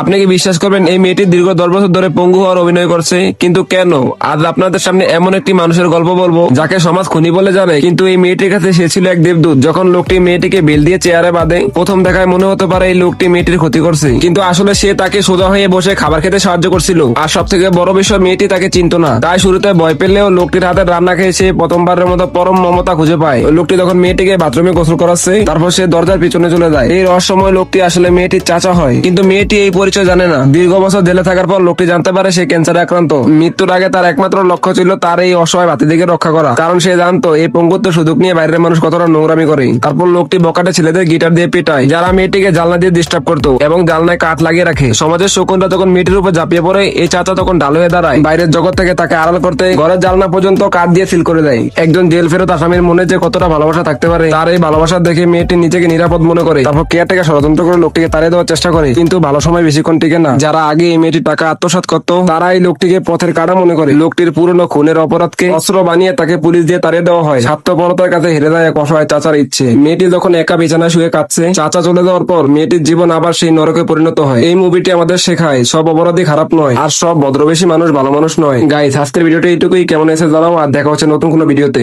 আপনি কি বিশ্বাস করবেন এই মেয়েটি দীর্ঘ 10 বছর ধরে পঙ্গু হওয়ার অভিনয় করছে, কিন্তু কেন? আজ আপনাদের সামনে এমন একটি মানুষের গল্প বলবো যাকে সমাজ খুনি বলে জানে, কিন্তু এই মেয়েটির কাছে সে ছিল এক দেবদূত। যখন লোকটি মেয়েটিকে বেল দিয়ে চেয়ারে বাঁধে, প্রথম দেখায় মনে হতে পারে এই লোকটি মেয়েটির ক্ষতি করছে, কিন্তু আসলে সে তাকে সোজা হয়ে বসে খাবার খেতে সাহায্য করছিল। আর সব থেকে বড় বিষয়, মেয়েটি তাকে চিনতো না। তাই শুরুতে ভয় পেলেও লোকটির হাতে রান্না খেয়ে সে প্রথমবারের মতো পরম মমতা খুঁজে পায়। ওই লোকটি তখন মেয়েটিকে বাথরুমে গোসল করাচ্ছে, তারপর সে দরজার পিছনে চলে যায়। এই রহস্যময় লোকটি আসলে মেয়েটির চাচা হয়, কিন্তু মেয়েটি এই পরিচয় জানে না। দীর্ঘ বছর জেলে থাকার পর লোকটি জানতে পারে সে ক্যান্সারে আক্রান্ত। মৃত্যুর আগে তার একমাত্র লক্ষ্য ছিল তার এই অসহায় ভাতিজিকে রক্ষা করা, কারণ সে জানতো এই পঙ্গুত্ব সুযোগ নিয়ে বাইরের মানুষ কতটা নোংরামি করে। তারপর লোকটি বকাটে ছেলেদের গিটার দিয়ে পেটায়, যারা মেয়েটিকে জানলা দিয়ে ডিস্টার্ব করতো, এবং জানলায় কাঠ লাগিয়ে রাখে। সমাজের শকুনরা যখন মেয়েটির উপর ঝাঁপিয়ে পড়ে, এই চাচা তখন ঢাল হয়ে দাঁড়ায়। বাইরের জগৎ থেকে তাকে আড়াল করতে ঘরের জানলা পর্যন্ত কাঠ দিয়ে সিল করে দেয়। একজন জেল ফেরত আসামির মনে যে কতটা ভালোবাসা থাকতে পারে, তার এই ভালোবাসা দেখে মেয়েটি নিজেকে নিরাপদ মনে করে। তারপর কেয়ারটেকার ষড়যন্ত্র করে লোকটিকে তাড়িয়ে দেওয়ার চেষ্টা করে, কিন্তু ভালো সময় বেশিক্ষণ টিকে না। যারা আগে এই মেয়েটির টাকা আত্মসাৎ করতো, তারা এই লোকটিকে পথের কাঁটা মনে করে। লোকটির পুরনো খুনের অপরাধকে অস্ত্র বানিয়ে তাকে পুলিশ দিয়ে তাড়িয়ে দেওয়া হয়। স্বার্থপরতার কাছে হেরে যায় এক অসহায় চাচার ইচ্ছে। মেয়েটি যখন একা বিছানায় শুয়ে কাঁদছে, চাচা চলে যাওয়ার পর মেয়েটির জীবন আবার সেই নরকে পরিণত হয়। এই মুভিটি আমাদের শেখায় সব অপরাধী খারাপ নয়, আর সব ভদ্রবেশী মানুষ ভালো মানুষ নয়। গাইস, আজকের ভিডিওটা এইটুকুই। কেমন এসে জানাও, আর দেখা হচ্ছে নতুন কোনো ভিডিওতে।